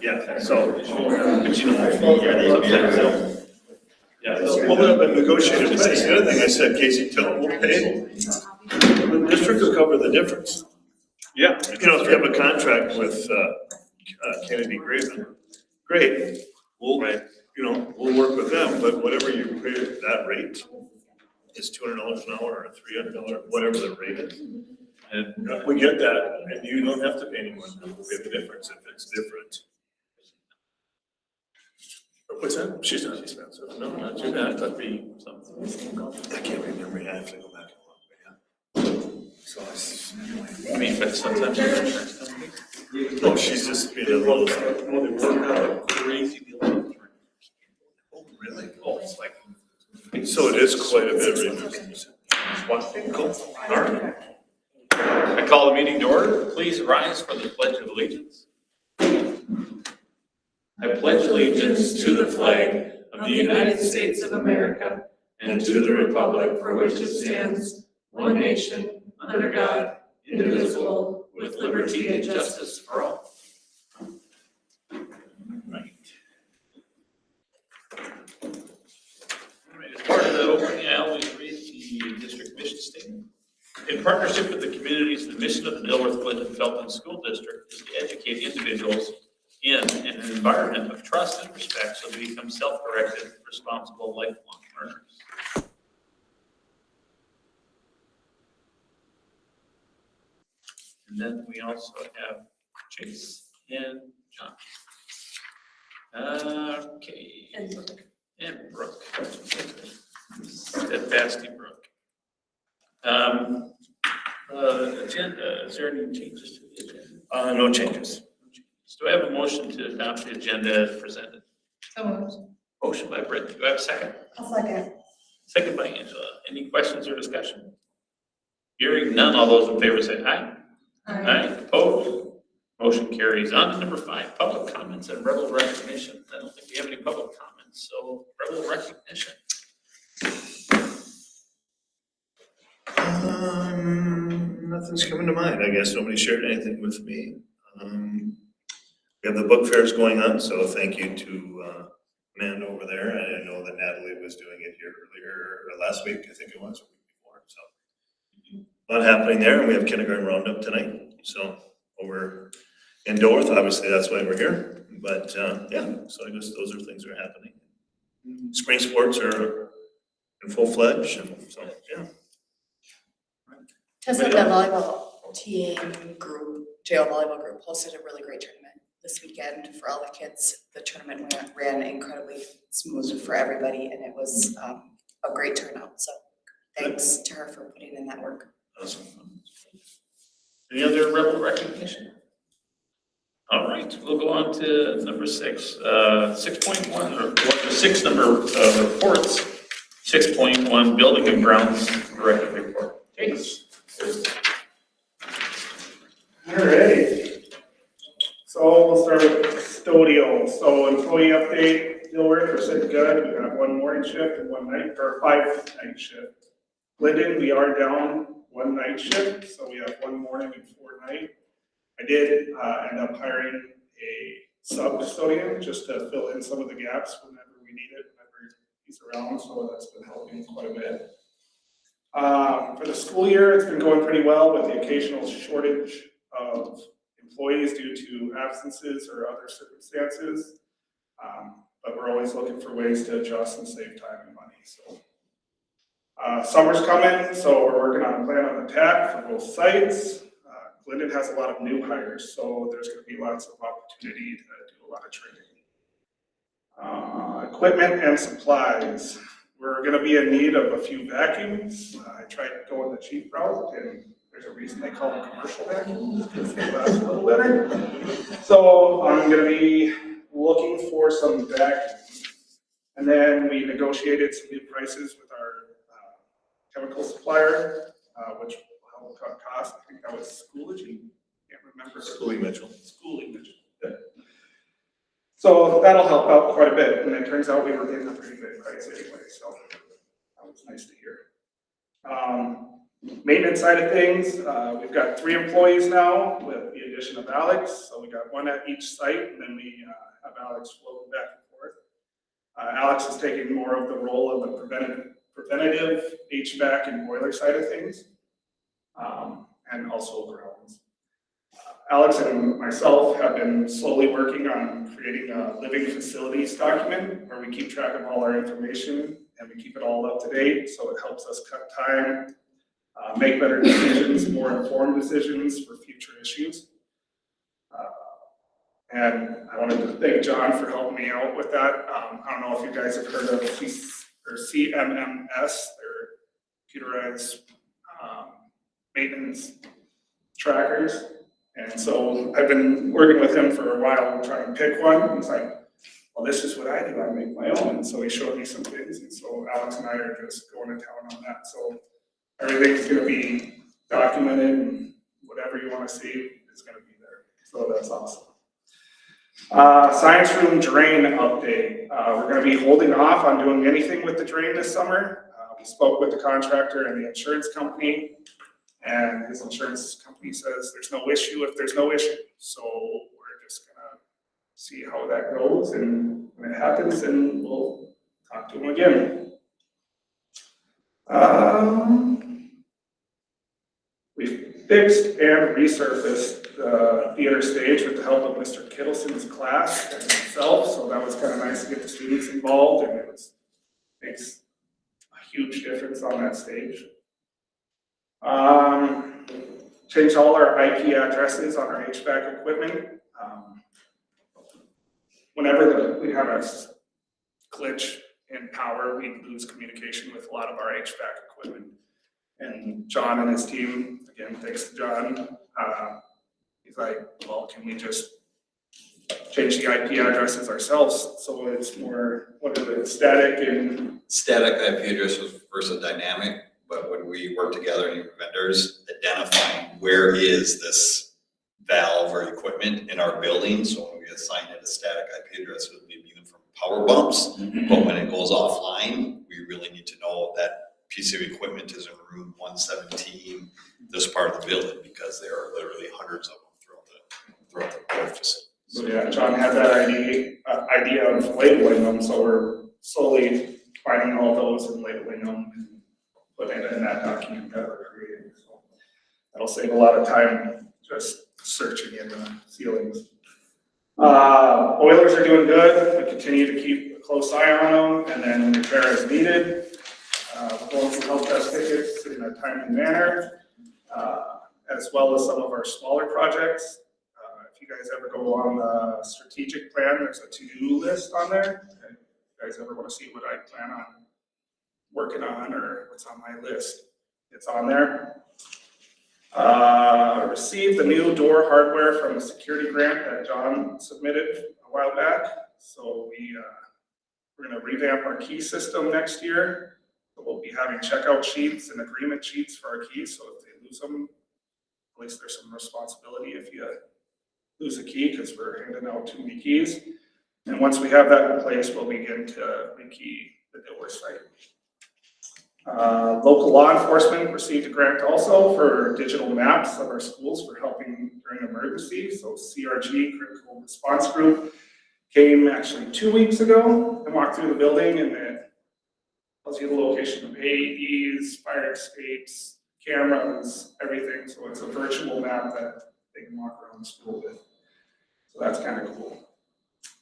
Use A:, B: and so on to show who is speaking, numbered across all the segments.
A: Yeah, so, but you know, yeah, we'll open up a negotiated price. The other thing I said, Casey, tell them we'll pay. The district will cover the difference.
B: Yeah.
A: You know, if you have a contract with, Kennedy Graven, great. We'll, you know, we'll work with them, but whatever you pay that rate is $200 an hour or $300, whatever the rate is. And we get that, and you don't have to pay anyone. We'll pay the difference if it's different. What's that? She's not expensive. No, not too bad. That'd be something. I can't remember. I have to go back and look. But yeah. So it's.
B: I mean, but sometimes your insurance companies.
A: Oh, she's just being a little. Oh, they work out crazy deal. Oh, really? Oh, it's like. So it is quite a bit, right?
B: One thing.
A: Cool. All right.
B: I call the meeting to order. Please rise for the Pledge of Allegiance. I pledge allegiance to the flag of the United States of America and to the republic for which it stands, one nation, under God, indivisible, with liberty and justice for all. Right. All right, as part of the opening, I always read the district mission statement. In partnership with the communities, the mission of the Dilworth Clinton Felton School District is to educate individuals in an environment of trust and respect so they become self-directed, responsible, lifelong learners. And then we also have Chase and John. Okay. And Brooke. Steadfastly Brooke. Agenda, is there any changes to the agenda?
A: No changes.
B: Do I have a motion to adopt the agenda as presented?
C: So moved.
B: Motion by Brittany. Do I have a second?
C: I'll second.
B: Second by Angela. Any questions or discussion? Hearing none, all those in favor say aye. Aye. Opposed? Motion carries. On to number 5, public comments and rebel recognition. I don't think we have any public comments, so rebel recognition.
A: Nothing's coming to mind. I guess nobody shared anything with me. We have the book fairs going on, so thank you to Amanda over there. I know that Natalie was doing it here earlier, or last week, I think it was, or week before. So a lot happening there, and we have kindergarten roundup tonight. So over in Dilworth, obviously that's why we're here. But yeah, so I guess those are things that are happening. Spring sports are in full fledged, and so yeah.
C: Tessa, the volleyball team group, JO volleyball group, hosted a really great tournament this weekend for all the kids. The tournament ran incredibly smooth for everybody, and it was a great turnout. So thanks to her for putting in that work.
A: Awesome.
B: Any other rebel recognition? All right, we'll go on to number 6. 6.1, or 6 number reports. 6.1, building and grounds director report. Chase.
D: Alrighty. So we'll start with custodial. So employee update, Dilworth, we're sitting good. We got 1 morning shift and 1 night, or 5 night shift. Linden, we are down 1 night shift, so we have 1 morning and 4 night. I did end up hiring a sub custodian just to fill in some of the gaps whenever we need it, whenever he's around, so that's been helping quite a bit. For the school year, it's been going pretty well with the occasional shortage of employees due to absences or other circumstances. But we're always looking for ways to adjust and save time and money. So summer's coming, so we're working on a plan of attack for both sites. Glendon has a lot of new hires, so there's going to be lots of opportunity to do a lot of training. Equipment and supplies. We're going to be in need of a few vacuums. I tried going the cheap route, and there's a reason they call them commercial vacuums, because they last a little better. So I'm going to be looking for some vacuums. And then we negotiated some new prices with our chemical supplier, which will help cut costs. I think that was Schoology. Can't remember.
A: Schoolie Mitchell.
D: Schoolie Mitchell. Yeah. So that'll help out quite a bit. And it turns out we were getting a pretty good price anyway. So that was nice to hear. Maintenance side of things, we've got 3 employees now with the addition of Alex. So we got 1 at each site, and then we have Alex floating back and forth. Alex is taking more of the role of the preventative HVAC and boiler side of things, and also grounds. Alex and myself have been slowly working on creating a living facilities document where we keep track of all our information and we keep it all up to date, so it helps us cut time, make better decisions, more informed decisions for future issues. And I wanted to thank John for helping me out with that. I don't know if you guys have heard of CMMS, their computerized maintenance trackers. And so I've been working with him for a while, trying to pick one. He's like, well, this is what I do, I make my own. And so he showed me some things. And so Alex and I are just going to town on that. So everything's gonna be documented, and whatever you wanna see is gonna be there. So that's awesome. Science room drain update. We're gonna be holding off on doing anything with the drain this summer. We spoke with the contractor and the insurance company, and his insurance company says there's no issue if there's no issue. So we're just gonna see how that goes, and when it happens, then we'll talk to him again. We fixed and resurfaced the theater stage with the help of Mr. Kittleson's class and himself, so that was kind of nice to get the students involved, and it makes a huge difference on that stage. Changed all our IP addresses on our HVAC equipment. Whenever we have a glitch in power, we lose communication with a lot of our HVAC equipment. And John and his team, again, thanks to John, he's like, well, can we just change the IP addresses ourselves so it's more, what is it, static and...
E: Static IP address versus dynamic, but when we work together and vendors, identifying where is this valve or equipment in our building, so when we assign it a static IP address, it would be either from power bumps, but when it goes offline, we really need to know that piece of equipment is in room 117, this part of the building, because there are literally hundreds of them throughout the facility.
D: So yeah, John had that idea of labeling them, so we're slowly finding all those and labeling them and putting it in that document that we're creating. So that'll save a lot of time just searching in the ceilings. Boilers are doing good. We continue to keep a close eye on them and then repair as needed. We're going through help desk tickets in a timely manner, as well as some of our smaller projects. If you guys ever go on the strategic plan, there's a to-do list on there. If you guys ever want to see what I plan on working on or what's on my list, it's on there. Received the new door hardware from a security grant that John submitted a while back. So we're going to revamp our key system next year. So we'll be having checkout sheets and agreement sheets for our keys. So if they lose them, at least there's some responsibility if you lose a key, because we're handing out too many keys. And once we have that in place, we'll begin to rekey the door site. Local law enforcement received a grant also for digital maps of our schools for helping during emergencies. So CRG, Critical Response Group, came actually 2 weeks ago and walked through the building, and it tells you the location of AEDs, fire escapes, cameras, everything. So it's a virtual map that they can walk around the school with. So that's kind of cool.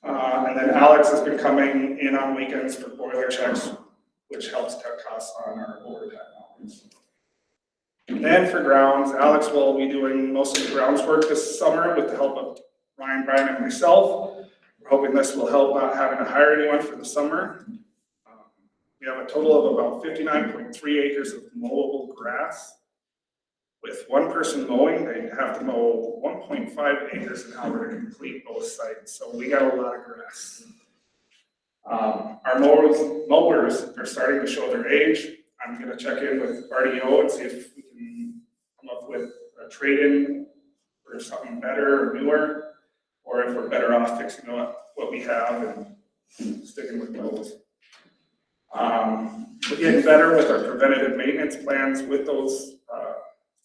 D: And then Alex has been coming in on weekends for boiler checks, which helps cut costs on our overtime hours. And then for grounds, Alex will be doing most of the grounds work this summer with the help of Ryan, Brian, and myself. We're hoping this will help not having to hire anyone for the summer. We have a total of about 59.3 acres of mowable grass. With one person mowing, they have to mow 1.5 acres an hour to complete both sites. So we got a lot of grass. Our mowers are starting to show their age. I'm going to check in with RDO and see if we can come up with a trade-in for something better or newer, or if we're better off fixing up what we have and sticking with those. We're getting better with our preventative maintenance plans with those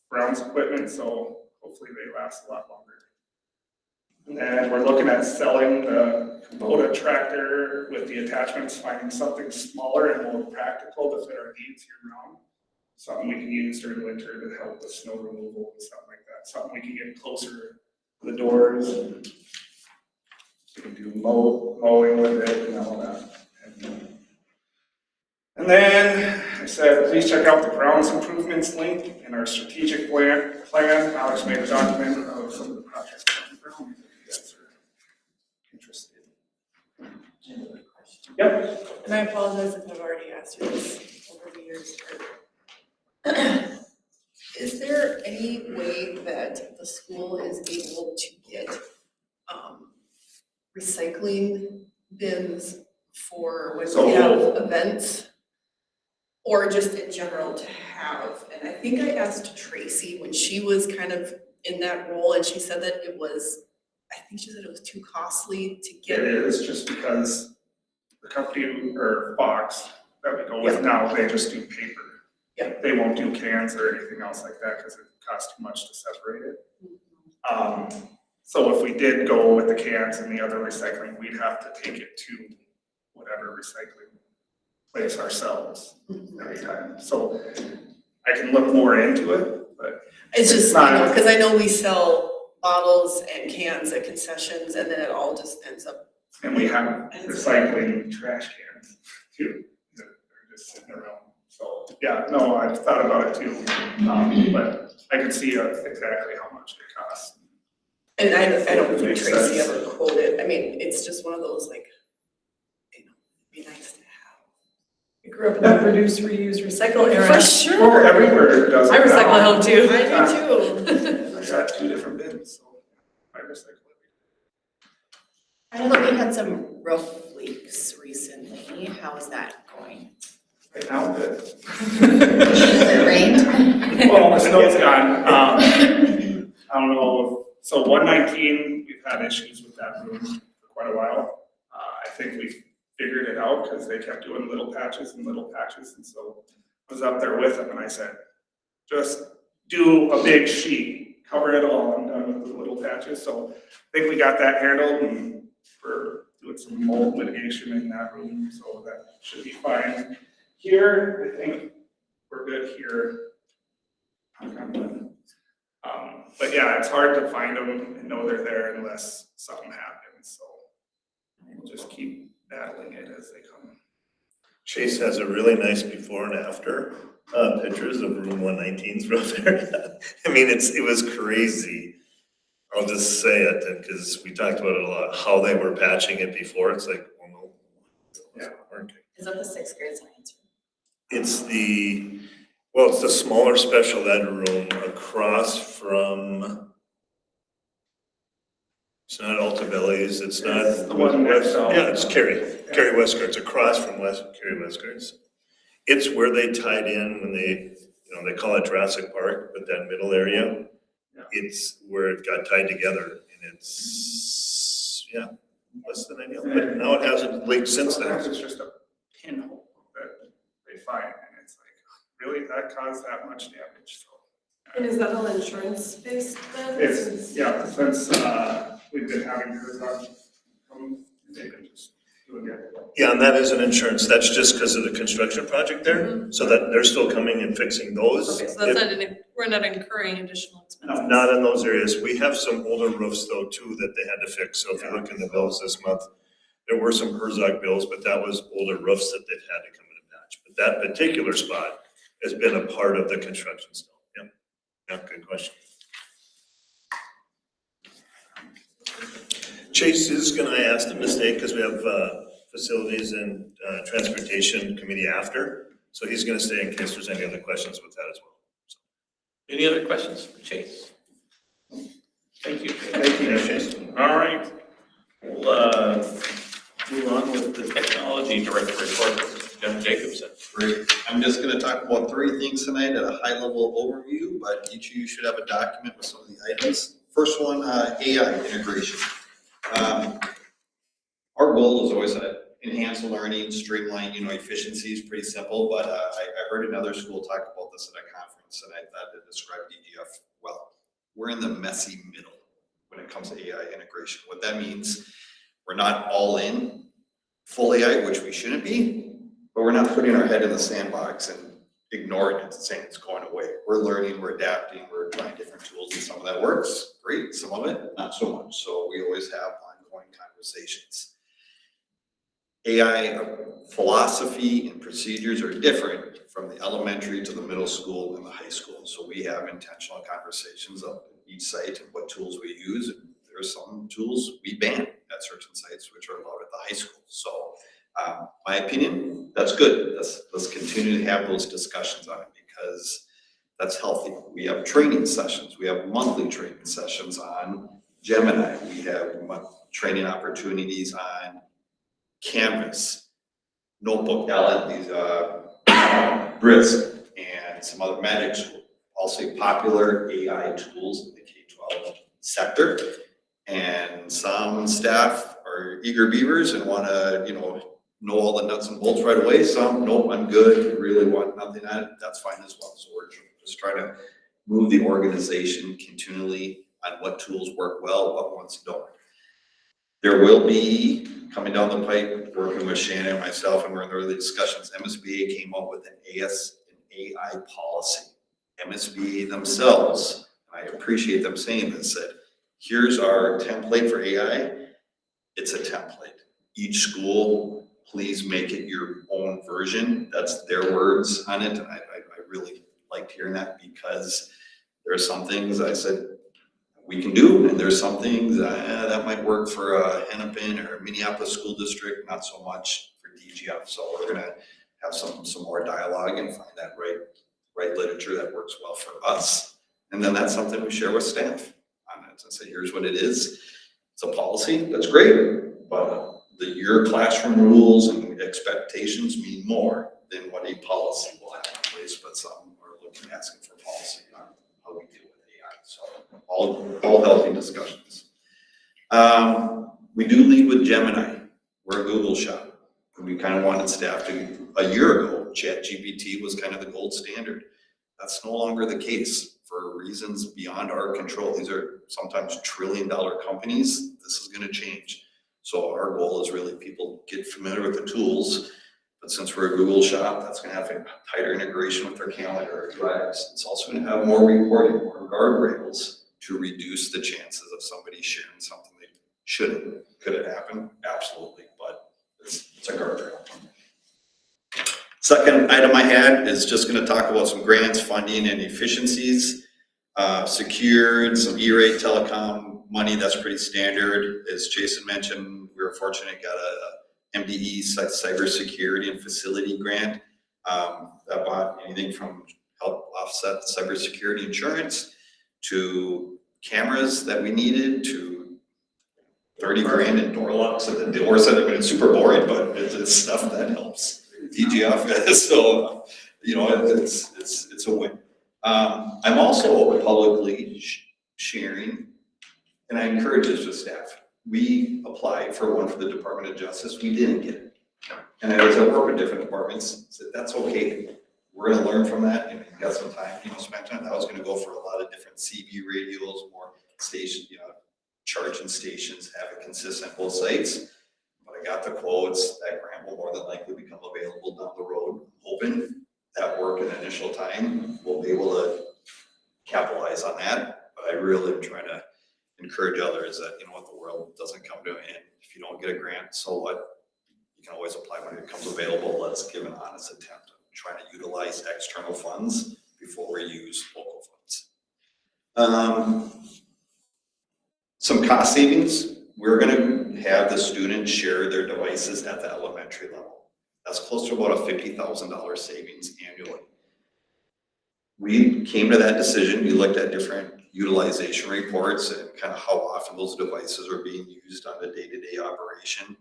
D: grounds equipment, so hopefully they last a lot longer. And then we're looking at selling the Kubota tractor with the attachments, finding something smaller and more practical to fit our needs year round. Something we can use during winter to help with snow removal and stuff like that. Something we can get closer to the doors. We can do mowing with it and all that. And then I said, please check out the grounds improvements link in our strategic plan. Alex made a document of some of the projects on the ground. If you guys are interested. Yep.
F: And I apologize if I've already asked you this over the years. Is there any way that the school is able to get recycling bins for when we have events? Or just in general to have? And I think I asked Tracy when she was kind of in that role, and she said that it was, I think she said it was too costly to get.
D: It is just because the company or Fox that we go with now, they just do paper.
F: Yeah.
D: They won't do cans or anything else like that because it costs too much to separate it. So if we did go with the cans and the other recycling, we'd have to take it to whatever recycling place ourselves every time. So I can look more into it, but
F: It's just,
D: not-
F: you know, because I know we sell bottles and cans at concessions, and then it all just ends up.
D: and we have recycling trash cans too, that are just sitting around. So, yeah, no, I've thought about it too, but I can see exactly how much it costs.
F: And I don't think
D: Makes
F: Tracy
D: sense.
F: ever quoted, I mean, it's just one of those like, you know, it'd be nice to have. I grew up in the reduce, reuse, recycle era.
C: For
D: Well,
C: sure.
D: everywhere does it
F: I recycle at
D: now.
F: home too.
C: I do too.
D: I got 2 different bins, so I recycle it.
C: I know that we had some roof leaks recently. How is that going?
D: Right now, good.
C: It rained?
D: Well, the snow's gone. I don't know, so 119, we've had issues with that room for quite a while. I think we figured it out because they kept doing little patches, and so I was up there with them and I said, just do a big sheet, cover it all, I'm done with the little patches. So I think we got that handled and we're doing some mold mitigation in that room, so that should be fine. Here, I think we're good here. But yeah, it's hard to find them and know they're there unless something happens, so we'll just keep battling it as they come.
A: Chase has a really nice before and after, pictures of room 119's roof area. I mean, it was crazy. I'll just say it, because we talked about it a lot, how they were patching it before, it's like, well, no.
D: Yeah.
A: Working.
C: Is that the 6th grade science room?
A: It's the smaller special ed room across from, it's not Altabelli's, it's not.
D: It's the one next to-
A: Yeah, it's Kerry Westgard, it's across from Kerry Westgard's. It's where they tied in when they call it Jurassic Park, but that middle area,
D: Yeah.
A: it's where it got tied together, and it's, less than ideal, but now it hasn't leaked since
D: Sometimes
A: then.
D: it's just a pinhole that they find, and it's like, really, that caused that much damage, so.
F: And is that all insurance based then?
D: It's, yeah, since, we've been having Herzog come, they've been just doing it.
A: Yeah, and that is an insurance, that's just because of the construction project there, so that they're still coming and fixing those.
F: Okay, so that's not, we're not incurring additional expenses.
A: Not in those areas, we have some older roofs though too that they had to fix, so if you look in the bills this month, there were some Herzog bills, but that was older roofs that they've had to come in and patch. But that particular spot has been a part of the construction still, yeah, good question. Chase is gonna, I asked him to stay because we have facilities and transportation committee after. So he's gonna stay in case there's any other questions with that as well.
B: Any other questions for Chase? Thank you.
D: Thank you.
A: Yeah, Chase.
B: All right. We'll move on with the technology director report, Jeff Jacobson.
E: Great. I'm just gonna talk about 3 things tonight at a high level overview, but each of you should have a document with some of the items. First one, AI integration. Our goal is always to enhance learning, streamline, efficiency is pretty simple, but I heard another school talk about this at a conference. once, and I thought it described DGF well. We're in the messy middle when it comes to AI integration. What that means, we're not all in full AI, which we shouldn't be, but we're not putting our head in the sandbox and ignoring it and saying it's going away. We're learning, we're adapting, we're trying different tools, and some of that works great, some of it not so much. So we always have ongoing conversations. AI philosophy and procedures are different from the elementary to the middle school and the high school. So we have intentional conversations of each site and what tools we use. And there are some tools we ban at certain sites which are allowed at the high school. So my opinion, that's good. Let's continue to have those discussions on it because that's healthy. We have training sessions. We have monthly training sessions on Gemini. We have training opportunities on Canvas, Notebook, Brisk, and some other magic tools. Also popular AI tools in the K-12 sector. And some staff are eager beavers and want to, know all the nuts and bolts right away. Some, nope, I'm good, really want nothing on it. That's fine as well. So we're just trying to move the organization continually on what tools work well, what ones don't. There will be, coming down the pipe, working with Shannon and myself, and we're in early discussions, MSBA came up with an AI policy. MSBA themselves, and I appreciate them saying this, said, here's our template for AI. It's a template. Each school, please make it your own version. That's their words on it. And I really liked hearing that because there are some things I said we can do, and there's some things that might work for Hennepin or Minneapolis School District, not so much for DGF. So we're gonna have some more dialogue and find that right literature that works well for us. And then that's something we share with staff on it and say, here's what it is. It's a policy, that's great, but your classroom rules and expectations mean more than what a policy will have in place, but some are looking, asking for policy on how we deal with AI. So all healthy discussions. We do lead with Gemini. We're a Google shop. We kind of wanted staff to, a year ago, ChatGPT was kind of the gold standard. That's no longer the case for reasons beyond our control. These are sometimes $1 trillion companies. This is going to change. So our goal is really people get familiar with the tools, but since we're a Google shop, that's going to have a tighter integration with their calendar drives. It's also going to have more reporting, more guardrails to reduce the chances of somebody sharing something they shouldn't. Could it happen? Absolutely, but it's a guardrail. Second item I had is just going to talk about some grants, funding, and efficiencies. Secured some E-rate telecom money, that's pretty standard. As Jason mentioned, we were fortunate, got a MDE cybersecurity and facility grant that bought anything from help offset cybersecurity insurance to cameras that we needed to 30 grand in door locks at the door set. I mean, it's super boring, but it's stuff that helps DGF. So, it's a win. I'm also publicly sharing, and I encourage this with staff. We applied for one for the Department of Justice. We didn't get it. And as I work with different departments, I said, that's okay. We're gonna learn from that, and we got some time, spent on that. I was gonna go for a lot of different CB radios, more station, charging stations, have it consistent both sites. But I got the quotes. That grant will more than likely become available down the road. Hoping that work in the initial time, we'll be able to capitalize on that. But I really am trying to encourage others that, the world doesn't come to an end. If you don't get a grant, so what? You can always apply when it becomes available. Let's give an honest attempt at trying to utilize external funds before we use local funds. Some cost savings. We're going to have the students share their devices at the elementary level. That's close to about a $50,000 savings annually. We came to that decision. We looked at different utilization reports and kind of how often those devices are being used on the day-to-day operation.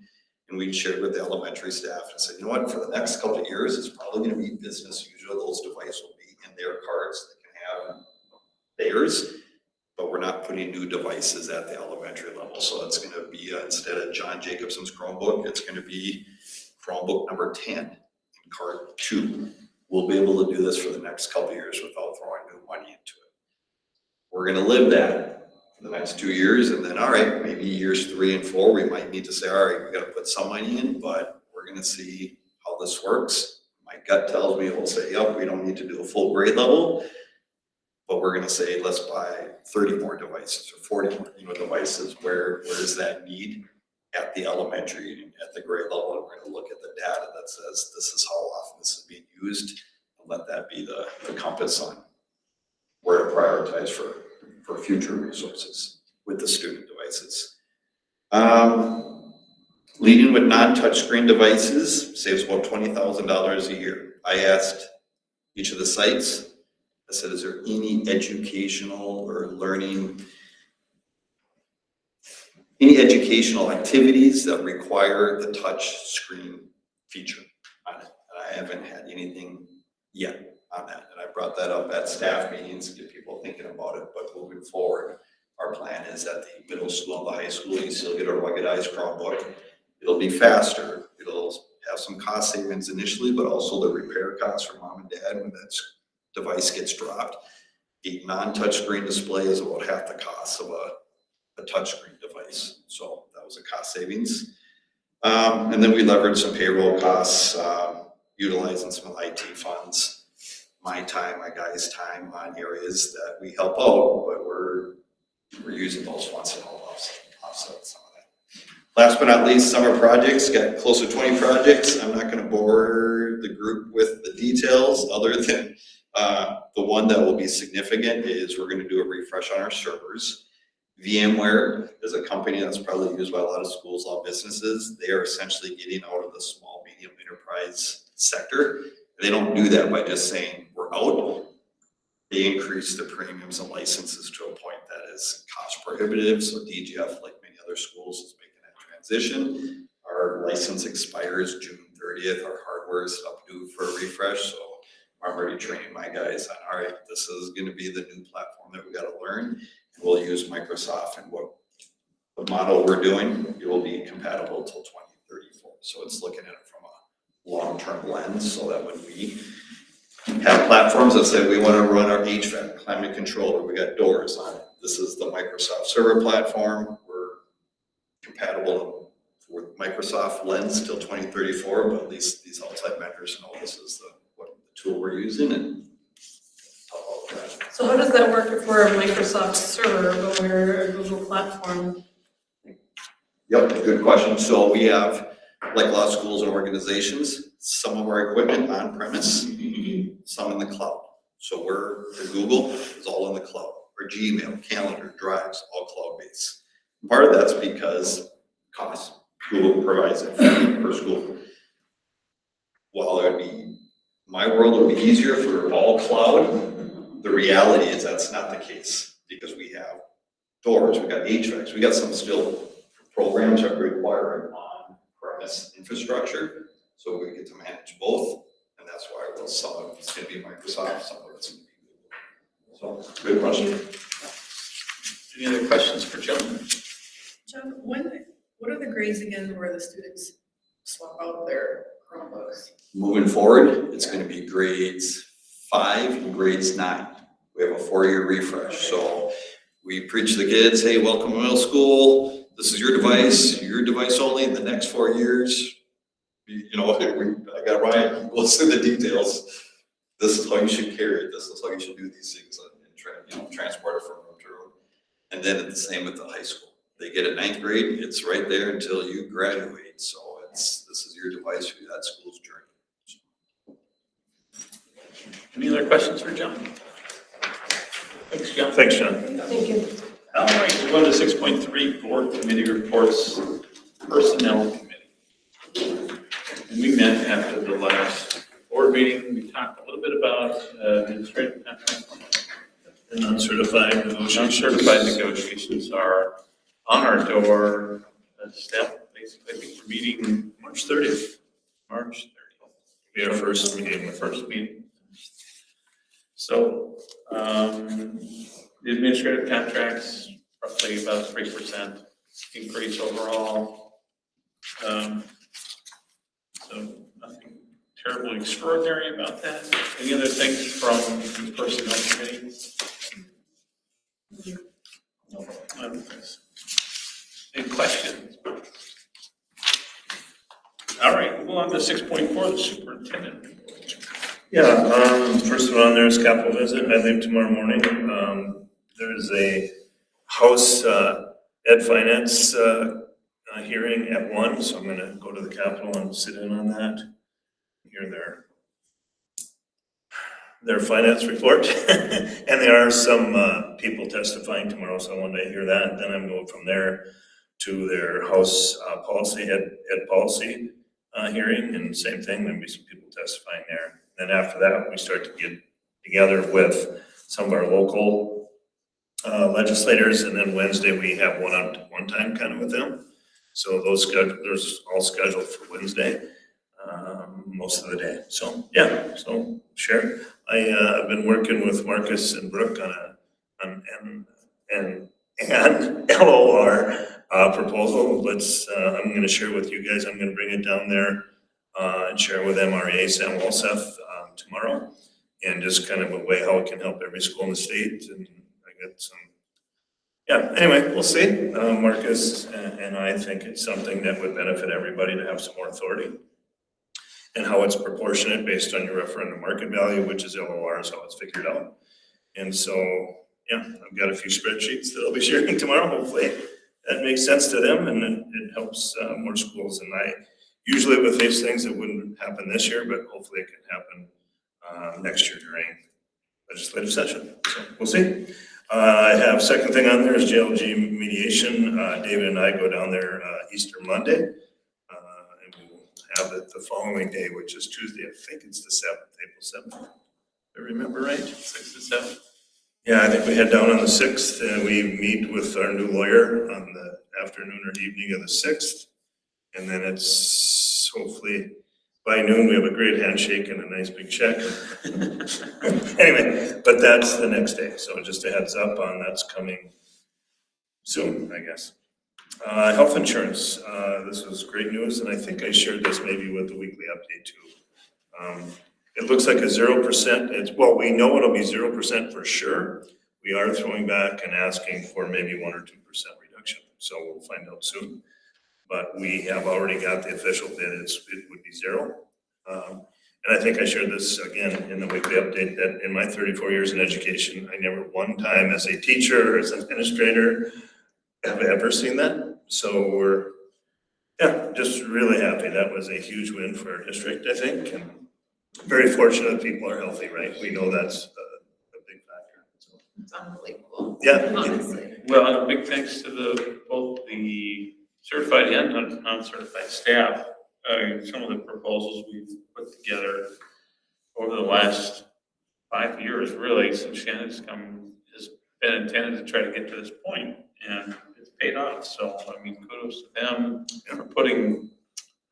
E: And we shared with the elementary staff and said, for the next couple of years, it's probably going to be business usual. Those devices will be in their cards. They can have theirs, but we're not putting new devices at the elementary level. So it's going to be, instead of John Jacobson's Chromebook, it's going to be Chromebook number 10 in card 2. we'll be able to do this for the next couple of years without throwing new money into it. We're gonna live that for the next 2 years, and then, all right, maybe years 3 and 4, we might need to say, all right, we gotta put some money in, but we're gonna see how this works. My gut tells me it will say, yep, we don't need to do a full grade level, but we're gonna say, let's buy 30 more devices or 40 more, devices. Where is that need at the elementary and at the grade level? And we're gonna look at the data that says this is how often this is being used, and let that be the compass on where to prioritize for future resources with the student devices. Leading with non-touchscreen devices saves about $20,000 a year. I asked each of the sites, I said, is there any educational or learning, any educational activities that require the touch screen feature on it? And I haven't had anything yet on that. And I brought that up at staff meetings to get people thinking about it. But moving forward, our plan is at the middle school and the high school, you still get a ruggedized Chromebook. It'll be faster. It'll have some cost savings initially, but also the repair costs for mom and dad when that device gets dropped. A non-touchscreen display is about half the cost of a touchscreen device. So that was a cost savings. And then we leveraged some payroll costs, utilizing some IT funds, my time, my guys' time on areas that we help out, but we're using those funds to help offset some of that. Last but not least, summer projects, got close to 20 projects. I'm not gonna bore the group with the details other than the one that will be significant is we're gonna do a refresh on our servers. VMware is a company that's probably used by a lot of schools, a lot of businesses. They are essentially getting out of the small, medium enterprise sector. They don't do that by just saying we're out. They increase the premiums and licenses to a point that is cost prohibitive. So DGF, like many other schools, is making that transition. Our license expires June 30th. Our hardware is up due for a refresh. So I'm already training my guys on, all right, this is going to be the new platform that we got to learn. We'll use Microsoft, and what the model we're doing, it will be compatible till 2034. So it's looking at it from a long-term lens, so that when we have platforms that say we want to run our HVAC, climate controller, we got doors on it. This is the Microsoft server platform. We're compatible with Microsoft lens till 2034, but at least these outside vendors know this is the tool we're using, and all of that.
G: So how does that work if we're a Microsoft server, but we're a Google platform?
E: Yep, good question. So we have, like a lot of schools and organizations, some of our equipment on premise, some in the cloud. So the Google is all in the cloud, or Gmail, calendar, drives, all cloud-based. Part of that's because cost. Google provides it per school. While it would be, my world would be easier if we were all cloud, the reality is that's not the case, because we have doors, we got HVACs, we got some still programs that require an on-premise infrastructure, so we get to manage both, and that's why some of it's gonna be Microsoft, some of it's gonna be Google. So, good question.
B: Any other questions for John?
F: John, what are the grades again where the students swap out their Chromebooks?
E: Moving forward, it's gonna be grades 5 and grades 9. We have a 4-year refresh, so we preach to the kids, hey, welcome to middle school, this is your device only, in the next 4 years, I got Ryan, go through the details. This is how you should carry it, this is how you should do these things, and transport it from room to room. And then it's the same with the high school. They get a 9th grade, it's right there until you graduate, so this is your device for that school's journey.
B: Any other questions for John? Thanks, John.
A: Thanks, John.
G: Thank you.
B: All right, we go to 6.3, board committee reports, personnel committee. And we met after the last board meeting. We talked a little bit about administrative contracts.
A: And uncertified negotiations.
B: Uncertified negotiations are on our door. Step, basically, I think we're meeting
A: March 30th.
B: March 30th.
A: Be our first meeting.
B: The first meeting. So, the administrative contracts, roughly about 3% increase overall. So nothing terribly extraordinary about that. Any other things from the personnel committee? No, other things. Any questions? All right, we'll go on to 6.4, the superintendent report.
A: Yeah, first one on there is capital visit. I leave tomorrow morning. There's a House Ed Finance hearing at 1, so I'm gonna go to the Capitol and sit in on that. Hear their finance report. And there are some people testifying tomorrow, so I wanted to hear that. Then I'm going from there to their House policy, ed policy hearing, and same thing, there'll be some people testifying there. Then after that, we start to get together with some of our local legislators, and then Wednesday we have one time kind of with them. So there's all scheduled for Wednesday, most of the day. So yeah, so share. I've been working with Marcus and Brooke on an LOR proposal. I'm gonna share with you guys. I'm gonna bring it down there and share with MRA Sam Walseth tomorrow, and just kind of a way how it can help every school in the state. And I got some. Yeah, anyway, we'll see. Marcus and I think it's something that would benefit everybody to have some more authority, and how it's proportionate based on your referendum market value, which is LOR, is how it's figured out. And so, yeah, I've got a few spreadsheets that I'll be sharing tomorrow. Hopefully that makes sense to them, and it helps more schools. And usually with these things, it wouldn't happen this year, but hopefully it can happen next year during legislative session. So we'll see. I have second thing on there is JLG mediation. David and I go down there Easter Monday, and we'll have it the following day, which is Tuesday. I think it's the 7th, April 7th. I remember right? 6th to 7th. Yeah, I think we head down on the 6th, and we meet with our new lawyer on the afternoon or evening of the 6th. And then it's hopefully by noon, we have a great handshake and a nice big check. Anyway, but that's the next day. So just a heads up on that's coming soon, I guess. Health insurance, this was great news. And I think I shared this maybe with the weekly update too. It looks like a 0%. Well, we know it'll be 0% for sure. We are throwing back and asking for maybe 1 or 2% reduction. So we'll find out soon. But we have already got the official bid. It would be 0. And I think I shared this again in the weekly update that in my 34 years in education, I never one time as a teacher or as an administrator have ever seen that. So we're, just really happy. That was a huge win for our district, I think. And very fortunate that people are healthy, right? We know that's a big factor. So.
F: It's unbelievable.
A: Yeah.
F: Honestly.
B: Well, and a big thanks to both the certified and non-certified staff. Some of the proposals we've put together over the last 5 years, really, since Shannon's has been intended to try to get to this point, and it's paid off. So, I mean, kudos to them for putting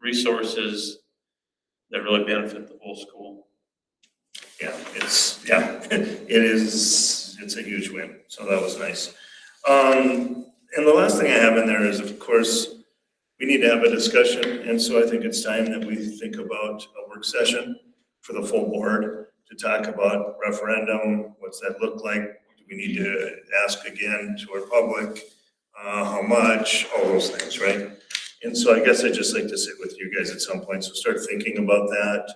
B: resources that really benefit the whole school.
A: Yeah, it's a huge win. So that was nice. And the last thing I have in there is, of course, we need to have a discussion. And so I think it's time that we think about a work session for the full board to talk about referendum. What's that look like? Do we need to ask again to our public? How much? All those things, right? And so I guess I'd just like to sit with you guys at some point. So start thinking about that.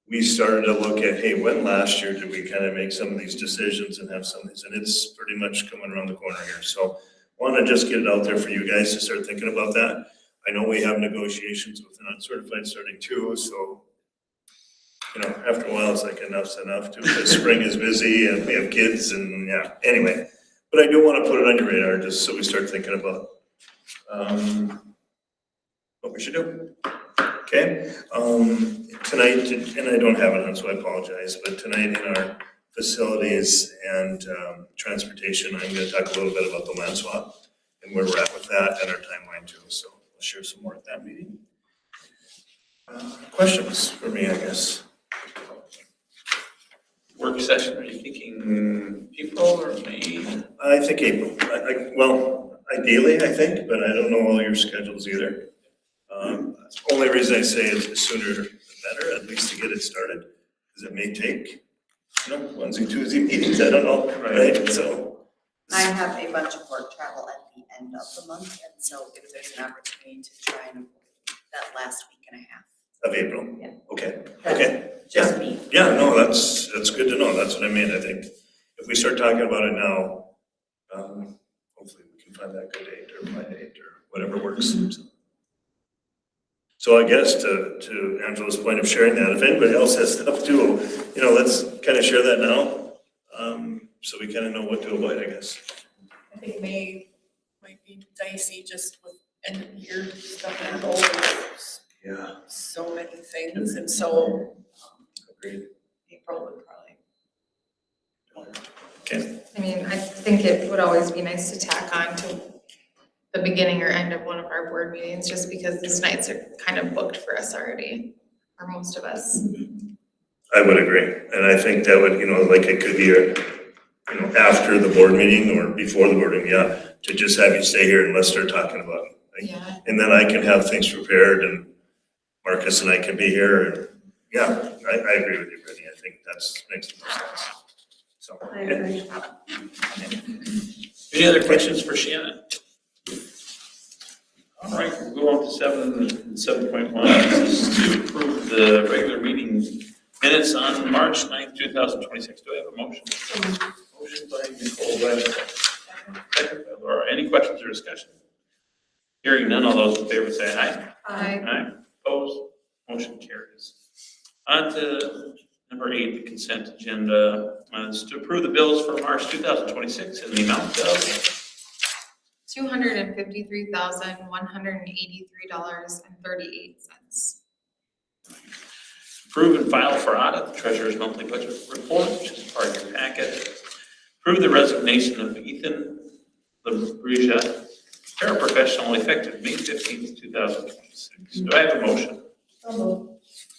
A: We started to look at, hey, when last year did we kind of make some of these decisions and have some of these, and it's pretty much coming around the corner here. So want to just get it out there for you guys to start thinking about that. I know we have negotiations with the non-certified starting too, so, after a while, it's like enough's enough too, because spring is busy and we have kids and anyway. But I do want to put it on your radar just so we start thinking about what we should do. Okay, tonight, and I don't have it on, so I apologize, but tonight in our facilities and transportation, I'm going to talk a little bit about the land swap and where we're at with that and our timeline too. So I'll share some more at that meeting. Questions for me, I guess.
B: Work session, are you thinking April or May?
A: I think April. Well, ideally, I think, but I don't know all your schedules either. only reason I say is the sooner the better, at least to get it started, because it may take, Wednesday, Tuesday meetings, I don't know, right? So.
C: I have a bunch of work travel at the end of the month, and so if there's an opportunity to try and avoid that last week and a half.
A: Of April?
C: Yeah.
A: Okay,
C: That's
A: okay.
C: Just me.
A: Yeah, no, that's good to know. That's what I mean. I think if we start talking about it now, hopefully we can find that good date or my date or whatever works. So I guess to Angela's point of sharing that, if anybody else has stuff too, let's kind of share that now. So we kind of know what to avoid, I guess.
F: I think May might be dicey just with end of year stuff and goals.
A: Yeah.
F: So many things, and so
A: Agreed.
F: April would probably.
A: Okay.
H: I mean, I think it would always be nice to tack on to the beginning or end of one of our board meetings, just because these nights are kind of booked for us already, for most of us.
A: I would agree. And I think that would, like it could be, after the board meeting or before the board meeting, to just have you stay here and let's start talking about it.
H: Yeah.
A: And then I can have things prepared and Marcus and I can be here. And I agree with you, Brittany. I think makes the most sense. So.
G: I agree.
B: Any other questions for Shannon? All right, we'll go on to 7.1. This is to approve the regular meeting minutes on March 9th, 2026. Do I have a motion? Motion by Nicole, do I have a second by Laura? Any questions or discussion? Hearing none, all those in favor say aye. Aye. Opposed? Motion carries. On to number 8, the consent agenda. It's to approve the bills for March 2026 in the amount of
H: $253,183.38.
B: approve and file for audit the treasurer's monthly budget report, which is part of your packet. Approve the resignation of Ethan LaBruja, paraprofessional, effective May 15th, 2026. Do I have a motion?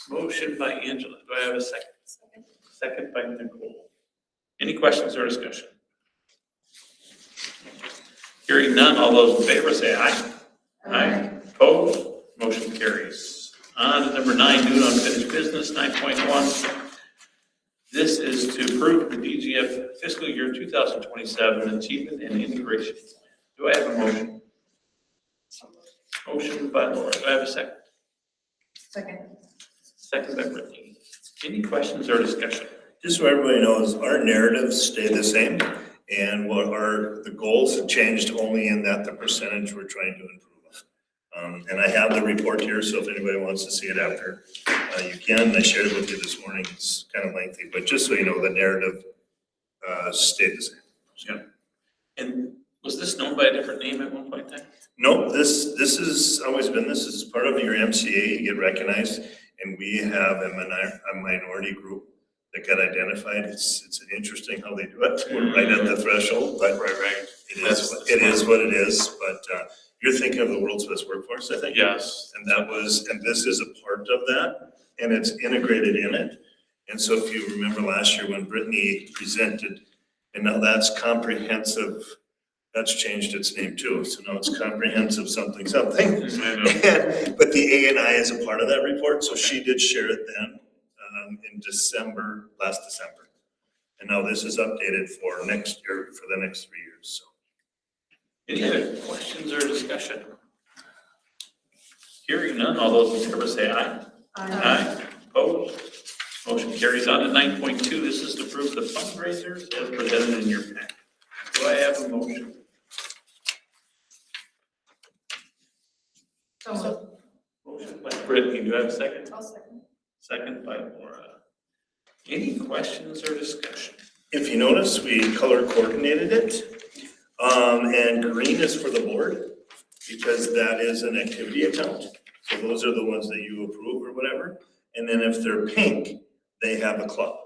B: Motion by Angela. Do I have a second? Second by Nicole. Any questions or discussion? Hearing none, all those in favor say aye. Aye. Opposed? Motion carries. On to number 9, due to unfinished business, 9.1. This is to approve the DGF fiscal year 2027 achievement and integration plan. Do I have a motion? Motion by Laura. Do I have a second?
H: Second.
B: Second by Brittany. Any questions or discussion?
A: Just so everybody knows, our narratives stay the same. And the goals have changed only in that the percentage we're trying to improve. And I have the report here, so if anybody wants to see it after, you can. I shared it with you this morning. It's kind of lengthy, but just so you know, the narrative stayed the same.
B: Yep. And was this known by a different name at one point in time?
A: No, this has always been, this is part of your MCA, you get recognized, and we have a minority group that got identified. It's interesting how they do it. We're right at the threshold, but it is what it is. But you're thinking of the world's best workforce, I think.
B: Yes.
A: And this is a part of that, and it's integrated in it. And so if you remember last year when Brittany presented, and now that's comprehensive, that's changed its name too. So now it's comprehensive something. But the A&I is a part of that report, so she did share it then in last December. And now this is updated for next year, for the next 3 years, so.
B: Any other questions or discussion? Hearing none, all those in favor say aye. Aye. Opposed? Motion carries on to 9.2. This is to approve the fundraisers as presented in your pack. Do I have a motion? Motion by Brittany. Do I have a second?
F: I'll second.
B: Second by Laura. Any questions or discussion?
A: If you notice, we color coordinated it. And green is for the board because that is an activity account. So those are the ones that you approve or whatever. And then if they're pink, they have a club.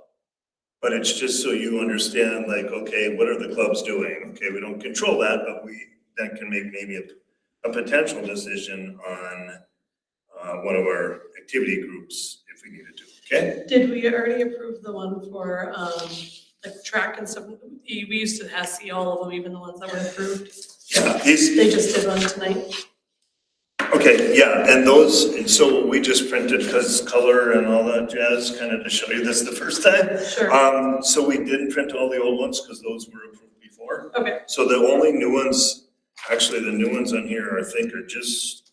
A: But it's just so you understand, like, okay, what are the clubs doing? Okay, we don't control that, but we then can make maybe a potential decision on one of our activity groups if we needed to, okay?
G: Did we already approve the one for, like track and stuff? We used to see all of them, even the ones that were approved.
A: Yeah,
G: They just did one tonight.
A: Okay, yeah, and those, and so we just printed, because color and all that jazz, kind of to show you this the first time.
G: Sure,
A: So we didn't print all the old ones, because those were approved before.
G: okay,
A: So the only new ones, actually, the new ones on here, I think, are just,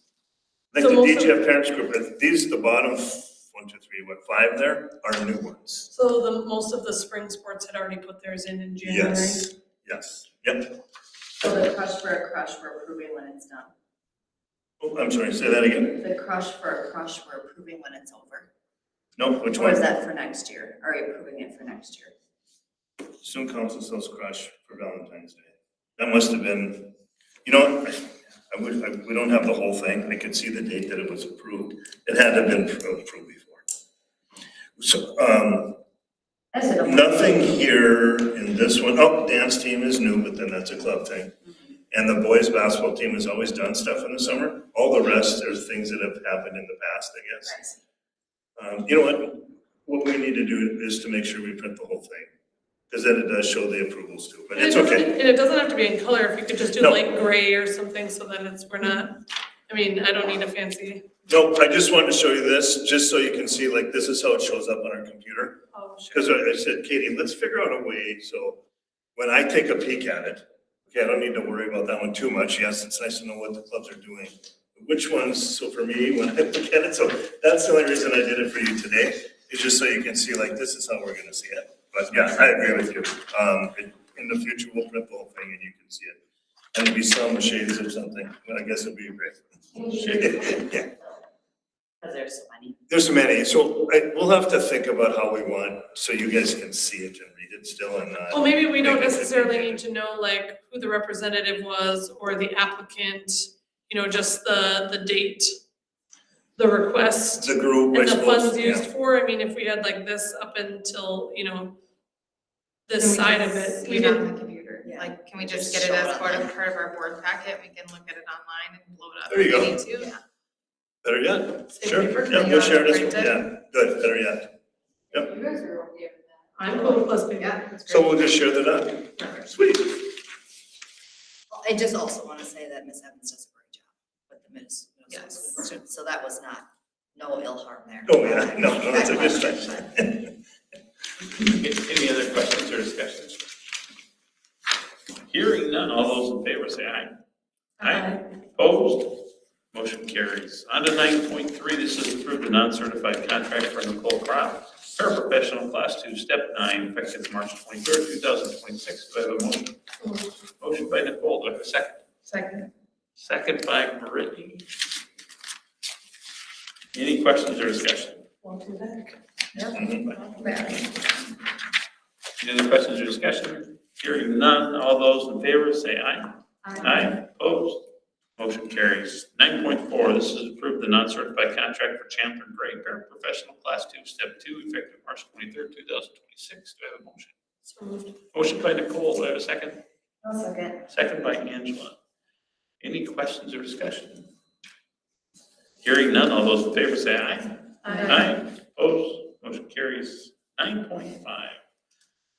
A: I
G: So
A: think the
G: most of-
A: DGF Parents Group, these, the bottom, 1, 2, 3, what, 5 there, are new ones.
G: so most of the spring sports had already put theirs in January?
A: Yes, yep.
C: So the crush for a crush, we're approving when it's done.
A: Oh, I'm sorry, say that again.
C: The crush for a crush, we're approving when it's over.
A: No, which
C: Or is
A: one?
C: that for next year? Are you approving it for next year?
A: Student Council sells crush for Valentine's Day. That must have been, you know, we don't have the whole thing. I could see the date that it was approved. It had to have been approved before. So,
C: That's it.
A: nothing here in this one. Oh, dance team is new, but then that's a club thing. And the boys' basketball team has always done stuff in the summer. All the rest are things that have happened in the past, I guess. You know what we need to do is to make sure we print the whole thing. Because then it does show the approvals too, but
G: And
A: it's
G: it doesn't-
A: okay.
G: And it doesn't have to be in color, if you could just do
A: No.
G: light gray or something so that we're not, I mean, I don't need a fancy.
A: No, I just wanted to show you this, just so you can see, like, this is how it shows up on our computer.
G: Oh, sure.
A: Because I said, Katie, let's figure out a way, so when I take a peek at it, okay, I don't need to worry about that one too much. Yes, it's nice to know what the clubs are doing. Which ones, so for me, when I look at it, so that's the only reason I did it for you today, is just so you can see, like, this is how we're gonna see it. But yeah, I agree with you. In the future, we'll print the whole thing and you can see it. And it'd be some shades of something, but I guess it'd be great. Yeah.
C: Because there's so many.
A: There's so many, so we'll have to think about how we want, so you guys can see it and read it still and
G: Well, maybe we don't necessarily need to know like who the representative was or the applicant, you know, just the date, the request,
A: the group, I
G: and the funds
A: suppose,
G: used
A: yeah.
G: for. I mean, if we had like this up until, you know, this side of it,
H: See
G: we
H: it on
G: didn't.
H: the computer,
C: Yeah.
H: like, can we just
C: Just
H: get it
C: show it
H: as part
C: online.
H: of our board packet, we can look at it online and blow it up
A: There you
H: if we
A: go.
H: need to.
A: Better yet,
G: Save
A: sure,
G: paper.
A: yeah, we'll share this,
H: Print it.
A: yeah, good, better yet.
H: You guys are okay with that?
G: I'm cool with plus paper.
H: Yeah, that's
A: So
H: great.
A: we'll just share that out, sweet.
C: I just also want to say that Ms. Evans does a great job with the middle school
H: Yes.
C: students, so that was not, no ill harm there.
A: Oh, yeah, no, it's a good thing.
B: Any other questions or discussions? Hearing none, all those in favor say aye. Aye. Opposed? Motion carries. On to 9.3, this is approved a non-certified contract for Nicole Crop, paraprofessional class 2, step 9, effective March 23rd, 2026. Do I have a motion? Motion by Nicole, do I have a second?
H: Second.
B: Second by Brittany. Any questions or discussion?
G: Welcome back.
B: Any other questions or discussion? Hearing none, all those in favor say aye. Aye. Opposed? Motion carries. 9.4, this is approved the non-certified contract for Chandler Gray, paraprofessional class 2, step 2, effective March 23rd, 2026. Do I have a motion?
G: So moved.
B: Motion by Nicole, do I have a second?
C: I'll second.
B: Second by Angela. Any questions or discussion? Hearing none, all those in favor say aye. Aye. Opposed? Motion carries. 9.5.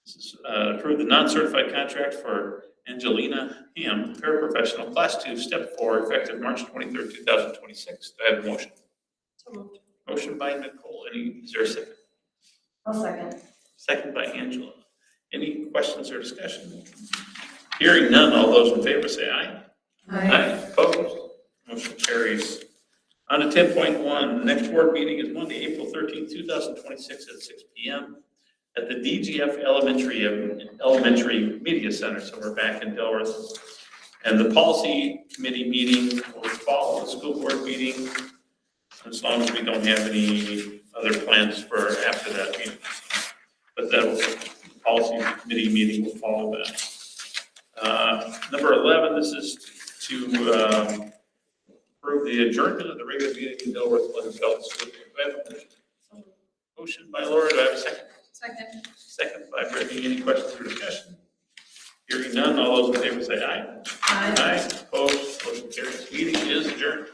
B: This is approve the non-certified contract for Angelina Ham, paraprofessional, class 2, step 4, effective March 23rd, 2026. Do I have a motion?
G: So moved.
B: Motion by Nicole. Is there a second?
C: I'll second.
B: Second by Angela. Any questions or discussion? Hearing none, all those in favor say aye. Aye. Opposed? Motion carries. On to 10.1, the next board meeting is Monday, April 13th, 2026 at 6 p.m. at the DGF Elementary Media Center. So we're back in Dilworth. And the policy committee meeting will follow the school board meeting as long as we don't have any other plans for after that meeting. But the policy committee meeting will follow that. Number 11, this is to approve the adjournment of the regular meeting in Dilworth Pleasant Valley School. Do I have a motion? Motion by Laura, do I have a second?
H: Second.
B: Second by Brittany. Any questions or discussion? Hearing none, all those in favor say aye. Aye. Opposed, motion carries. Meeting is adjourned.